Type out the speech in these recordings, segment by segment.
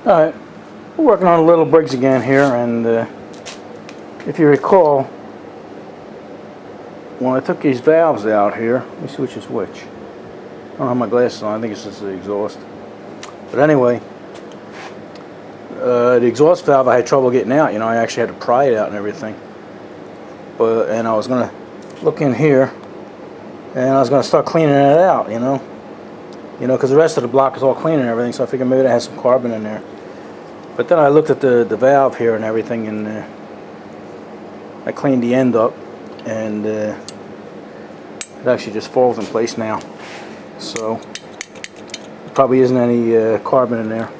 Alright, we're working on a little Briggs again here, and if you recall, when I took these valves out here, let me see which is which. I don't have my glasses on, I think it's just the exhaust. But anyway, the exhaust valve I had trouble getting out, you know, I actually had to pry it out and everything. And I was going to look in here, and I was going to start cleaning it out, you know, because the rest of the block is all clean and everything, so I figured maybe that has some carbon in there. But then I looked at the valve here and everything, and I cleaned the end up, and it actually just falls in place now. So there probably isn't any carbon in there.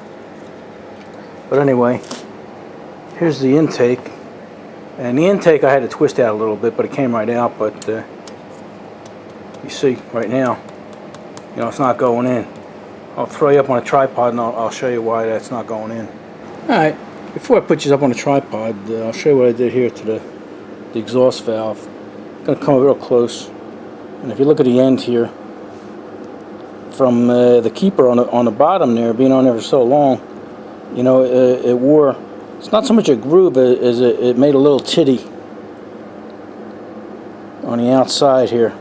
But anyway, here's the intake. And the intake I had to twist out a little bit, but it came right out. But you see right now, you know, it's not going in. I'll throw you up on a tripod and I'll show you why that's not going in. Alright, before I put you up on a tripod, I'll show you what I did here to the exhaust valve. I'm going to come real close. And if you look at the end here, from the keeper on the bottom there, being on there for so long, you know, it wore, it's not so much a groove as it made a little titty on the outside here.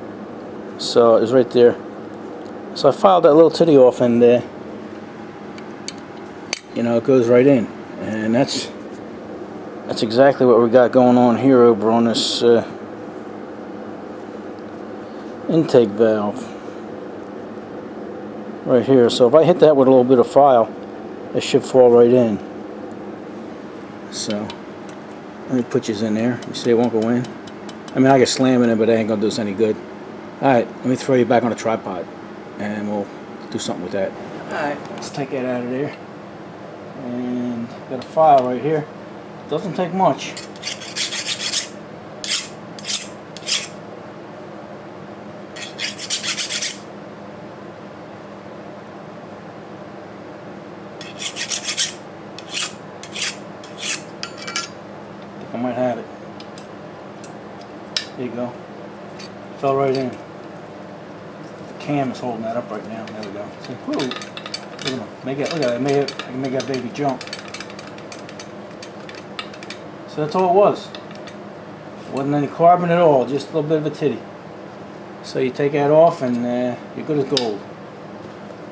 So it was right there. So I filed that little titty off, and you know, it goes right in. And that's exactly what we got going on here over on this intake valve right here. So if I hit that with a little bit of file, it should fall right in. So let me put you in there. You see it won't go in? I mean, I can slam it in, but it ain't gonna do us any good. Alright, let me throw you back on a tripod and we'll do something with that. Alright, let's take that out of there. And got a file right here. Doesn't take much. I might have it. There you go. Fell right in. The cam is holding that up right now. There we go. See, whoa. Look at that. I can make that baby jump. So that's all it was. Wasn't any carbon at all, just a little bit of a titty. So you take that off and you're good as gold.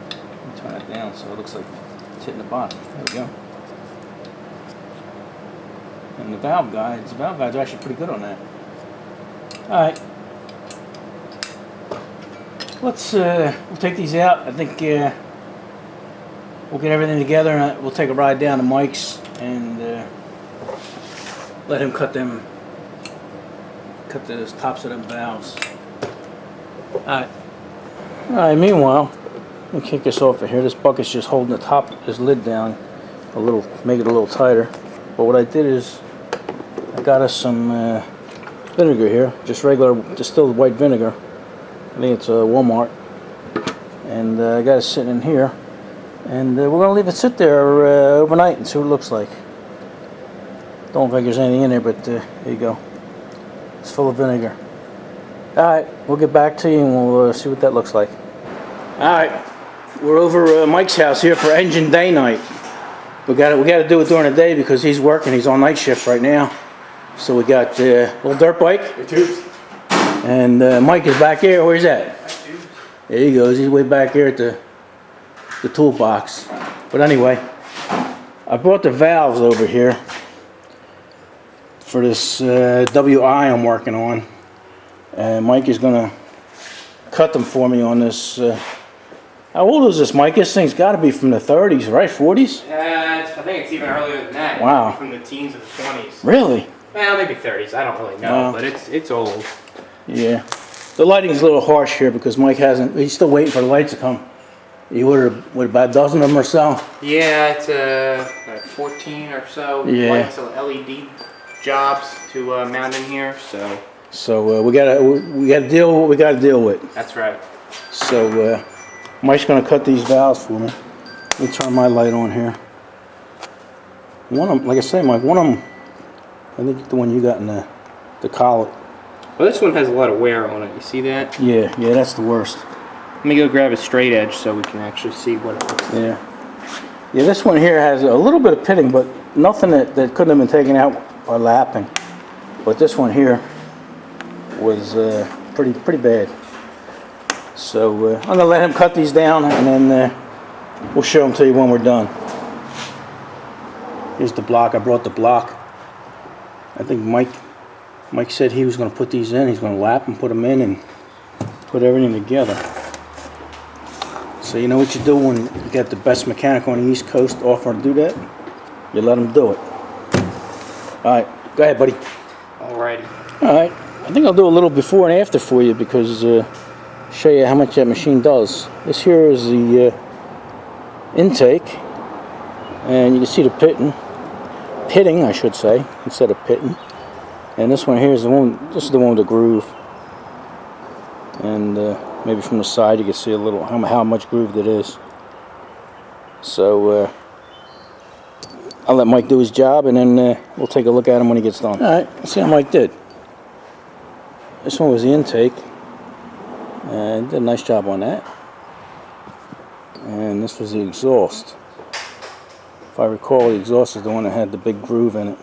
Let me turn that down so it looks like it's hitting the bottom. There we go. And the valve guides are actually pretty good on that. Alright. Let's we'll take these out. I think we'll get everything together and we'll take a ride down to Mike's and let him cut the tops of them valves. Alright, meanwhile, let me kick this off of here. This bucket's just holding the top of this lid down a little, make it a little tighter. But what I did is I got us some vinegar here, just regular distilled white vinegar. I think it's Walmart. And I got it sitting in here. And we're going to leave it sit there overnight and see what it looks like. Don't think there's anything in there, but there you go. It's full of vinegar. Alright, we'll get back to you and we'll see what that looks like. Alright, we're over Mike's house here for engine day night. We got to do it during the day because he's working. He's on night shift right now. So we got a little dirt bike. Your tubes. And Mike is back here. Where's that? There he goes. He's way back here at the toolbox. But anyway, I brought the valves over here for this WI I'm working on. And Mike is going to cut them for me on this. How old is this, Mike? This thing's got to be from the 30s, right? 40s? I think it's even earlier than that. Wow. From the teens of the 20s. Really? Well, maybe 30s. I don't really know, but it's old. Yeah. The lighting's a little harsh here because Mike he's still waiting for the lights to come. He ordered, what, about a dozen of them or so? Yeah, it's like 14 or so lights, LED jobs to mount in here, so. So we gotta deal with what we gotta deal with. That's right. So Mike's gonna cut these valves for me. Let me turn my light on here. One of them, like I say, Mike, one of them, I think the one you got in the collet. Well, this one has a lot of wear on it. You see that? Yeah, that's the worst. Let me go grab a straight edge so we can actually see what it looks like. Yeah. Yeah, this one here has a little bit of pitting, but nothing that couldn't have been taken out by lapping. But this one here was pretty bad. So I'm gonna let him cut these down, and then we'll show them to you when we're done. Here's the block. I brought the block. I think Mike said he was gonna put these in. He's gonna lap and put them in and put everything together. So you know what you do when you got the best mechanic on the East Coast offering to do that? You let him do it. All right, go ahead, buddy. Alrighty. All right, I think I'll do a little before and after for you because show you how much that machine does. This here is the intake, and you can see the pitting I should say, instead of pitting. And this one here is the one. This is the one with the groove. And maybe from the side you can see a little how much grooved it is. So I'll let Mike do his job, and then we'll take a look at him when he gets done. All right, let's see how Mike did. This one was the intake, and did a nice job on that. And this was the exhaust. If I recall, the exhaust is the one that had the big groove in it.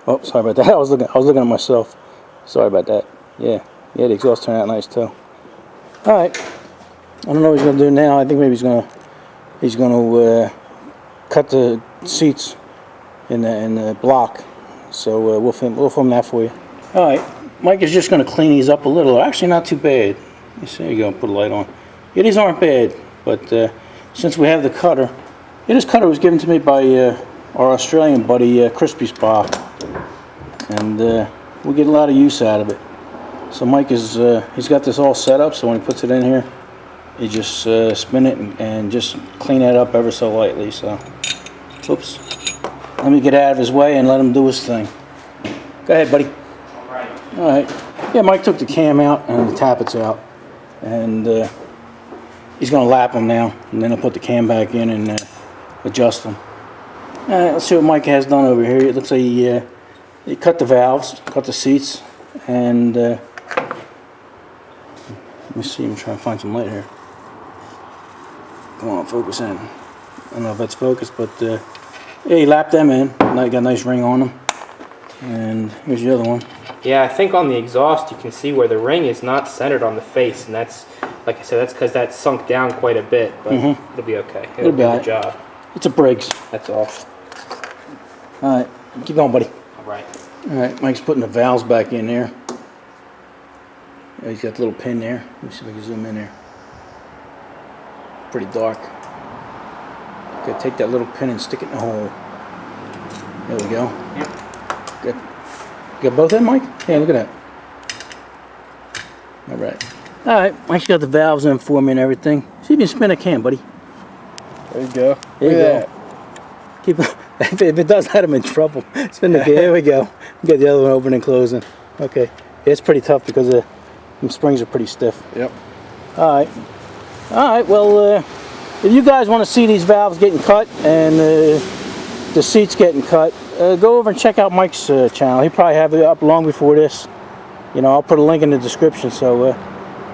Oh, sorry about that. I was looking at myself. Sorry about that. Yeah, the exhaust turned out nice too. All right. I don't know what he's gonna do now. I think maybe he's gonna cut the seats in the block. So we'll film that for you. All right. Mike is just gonna clean these up a little. Actually, not too bad. There you go. Put a light on. Yeah, these aren't bad, but since we have the cutter, this cutter was given to me by our Australian buddy Crispy Spa, and we get a lot of use out of it. So Mike is he's got this all set up, so when he puts it in here, he just spin it and just clean it up ever so lightly. So, oops. Let me get out of his way and let him do his thing. Go ahead, buddy. All right. Yeah, Mike took the cam out and the tappets out, and he's going to lap them now, and then he'll put the cam back in and adjust them. All right, let's see what Mike has done over here. It looks like he cut the valves, cut the seats, and let me see. I'm trying to find some light here. Come on, focus in. I don't know if that's focused, but yeah, he lapped them in. Now you got a nice ring on them. And here's the other one. Yeah, I think on the exhaust you can see where the ring is not centered on the face, and that's, like I said, that's because that's sunk down quite a bit, but it'll be okay. It'll do the job. It's a Briggs. That's all. All right, keep going, buddy. All right. All right, Mike's putting the valves back in there. Yeah, he's got the little pin there. Let me see if I can zoom in there. Pretty dark. Gotta take that little pin and stick it in the hole. There we go. Yep. Good. You got both in, Mike? Yeah, look at that. All right. All right, Mike's got the valves in for me and everything. See if you can spin a can, buddy. There you go. There you go. Keep. If it does that, I'm in trouble. Spin the can. There we go. We got the other one open and closing. Okay. Yeah, it's pretty tough because the springs are pretty stiff. Yep. All right. All right. Well, if you guys want to see these valves getting cut and the seats getting cut, go over and check out Mike's channel. He probably have it up long before this. You know, I'll put a link in the description. So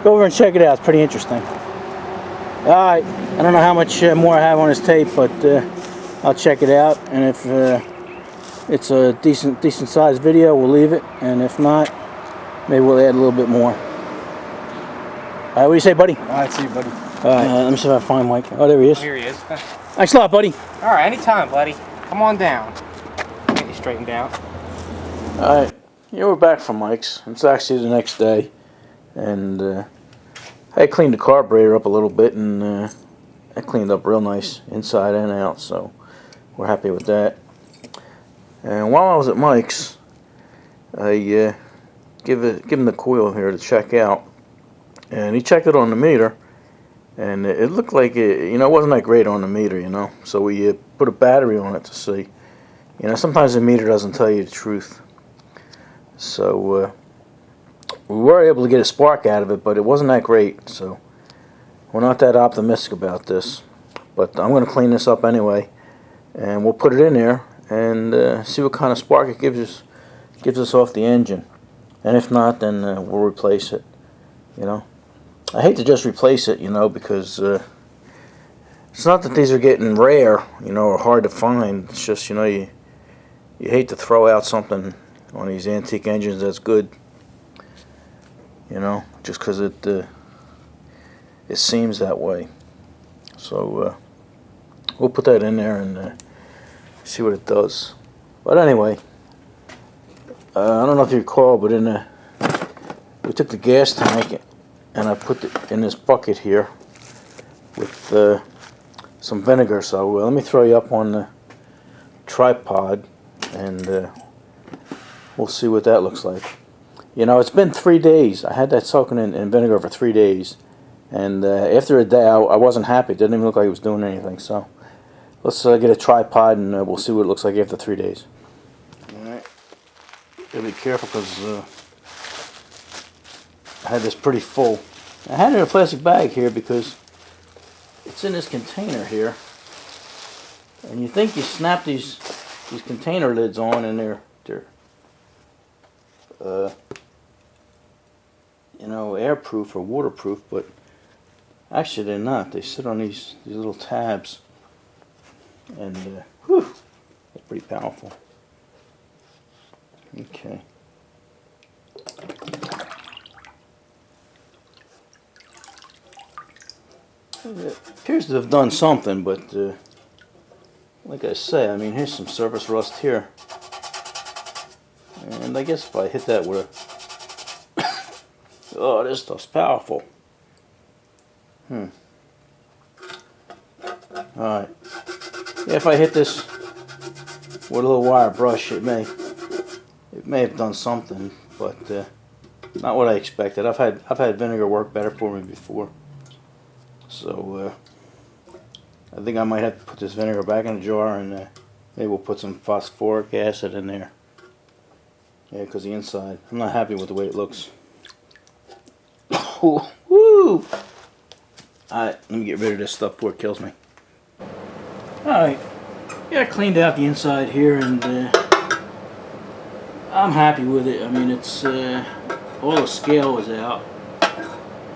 go over and check it out. It's pretty interesting. All right. I don't know how much more I have on this tape, but I'll check it out. And if it's a decent sized video, we'll leave it. And if not, maybe we'll add a little bit more. All right, what do you say, buddy? All right, see you, buddy. All right, let me see if I find Mike. Oh, there he is. Here he is. Thanks a lot, buddy. All right, anytime, buddy. Come on down. Get you straightened out. All right, yeah, we're back from Mike's. It's actually the next day, and I cleaned the carburetor up a little bit, and I cleaned up real nice inside and out, so we're happy with that. And while I was at Mike's, I give him the coil here to check out, and he checked it on the meter, and it looked like it, you know, it wasn't that great on the meter, you know. So we put a battery on it to see. You know, sometimes the meter doesn't tell you the truth. So we were able to get a spark out of it, but it wasn't that great. So we're not that optimistic about this. But I'm going to clean this up anyway, and we'll put it in there and see what kind of spark it gives us off the engine. And if not, then we'll replace it. You know, I hate to just replace it, you know, because It's not that these are getting rare, you know, or hard to find. It's just, you know, you hate to throw out something on these antique engines that's good, you know, just because it seems that way. So we'll put that in there and see what it does. But anyway, I don't know if you recall, but we took the gas tank and I put it in this bucket here with some vinegar. So let me throw you up on the tripod and we'll see what that looks like. You know, it's been 3 days. I had that soaking in vinegar for 3 days, and after a day I wasn't happy. It didn't even look like it was doing anything. So let's get a tripod and we'll see what it looks like after 3 days. Alright, gotta be careful because I had this pretty full. I had it in a plastic bag here because it's in this container here, and you think you snap these container lids on and they're you know, airproof or waterproof, but actually they're not. They sit on these little tabs, and whew, that's pretty powerful. Okay. It appears to have done something, but like I say, I mean, here's some surface rust here, and I guess if I hit that with a oh, this stuff's powerful. Alright. Yeah, if I hit this with a little wire brush, it may have done something, but not what I expected. I've had vinegar work better for me before. So I think I might have to put this vinegar back in the jar, and maybe we'll put some phosphoric acid in there. Yeah, because the inside, I'm not happy with the way it looks. Woo! Alright, let me get rid of this stuff before it kills me. Alright, yeah, I cleaned out the inside here, and I'm happy with it. I mean, it's all the scale is out,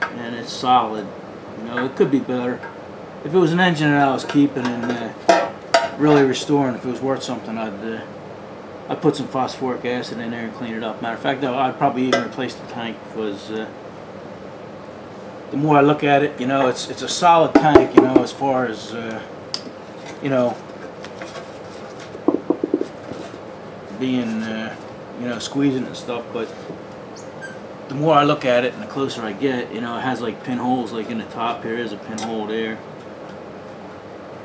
and it's solid. You know, it could be better. If it was an engine that I was keeping and really restoring, if it was worth something, I'd put some phosphoric acid in there and clean it up. Matter of fact, though, I'd probably even replace the tank, because the more I look at it, you know, it's a solid tank, you know, as far as you know, being you know, squeezing and stuff. But the more I look at it and the closer I get, you know, it has like pinholes, like in the top here. There's a pinhole there.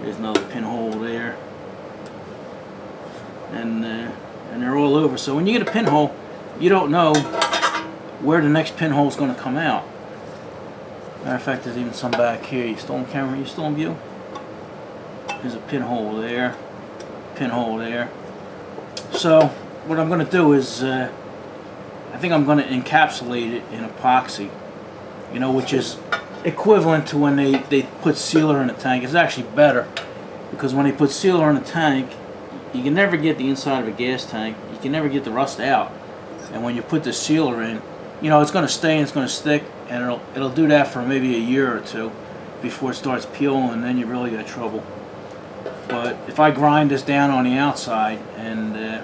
There's another pinhole there, and they're all over. So when you get a pinhole, you don't know where the next pinhole is going to come out. Matter of fact, there's even some back here. You still on camera? You still on view? There's a pinhole there, pinhole there. So what I'm going to do is, I think I'm going to encapsulate it in epoxy, you know, which is equivalent to when they put sealer in a tank. It's actually better, because when they put sealer in a tank, you can never get the inside of a gas tank. You can never get the rust out. And when you put the sealer in, you know, it's going to stay and it's going to stick, and it'll do that for maybe a year or two before it starts peeling, and then you really got trouble. But if I grind this down on the outside and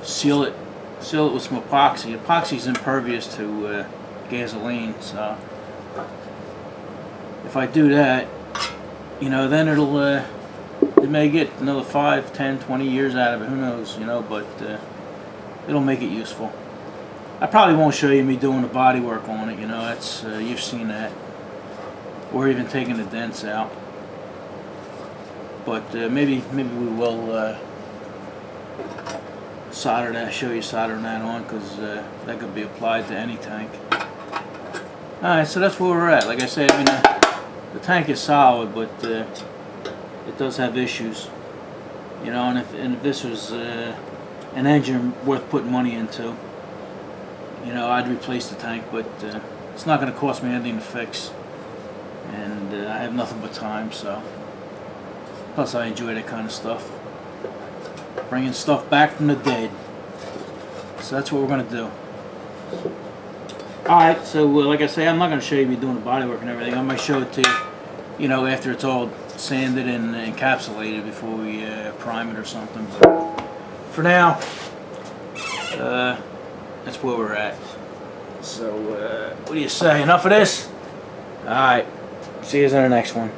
seal it with some epoxy. Epoxy is impervious to gasoline, so if I do that, you know, then it may get another 5, 10, 20 years out of it, who knows, you know, but it'll make it useful. I probably won't show you me doing the body work on it, you know, that's you've seen that, or even taking the dents out. But maybe we will solder that, show you soldering that on, because that could be applied to any tank. Alright, so that's where we're at. Like I said, I mean, the tank is solid, but it does have issues, you know. And if this was an engine worth putting money into, you know, I'd replace the tank, but it's not going to cost me anything to fix, and I have nothing but time. So plus I enjoy that kind of stuff, bringing stuff back from the dead. So that's what we're going to do. Alright, so like I say, I'm not going to show you me doing the body work and everything. I might show it to you you know, after it's all sanded and encapsulated before we prime it or something. But for now, that's where we're at. So, what do you say? Enough of this? Alright, see you in the next one.